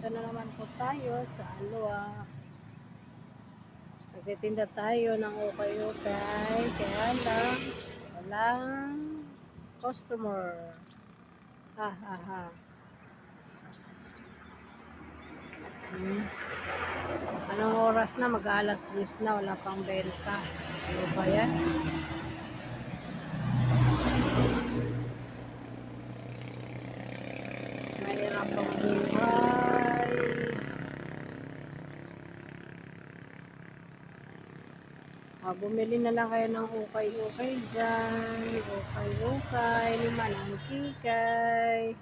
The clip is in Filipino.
na naman po tayo sa Alwa. Nagtitinda tayo ng ukay-ukay, kaya lang walang customer. Ha ha ha. Anong oras na? Mag-alas 10 na, wala pang benta. Ano ba yan? Mahirap ang buhay. Bumili na lang kayo ng ukay-ukay dyan. Ukay-ukay, 5 ang kikay.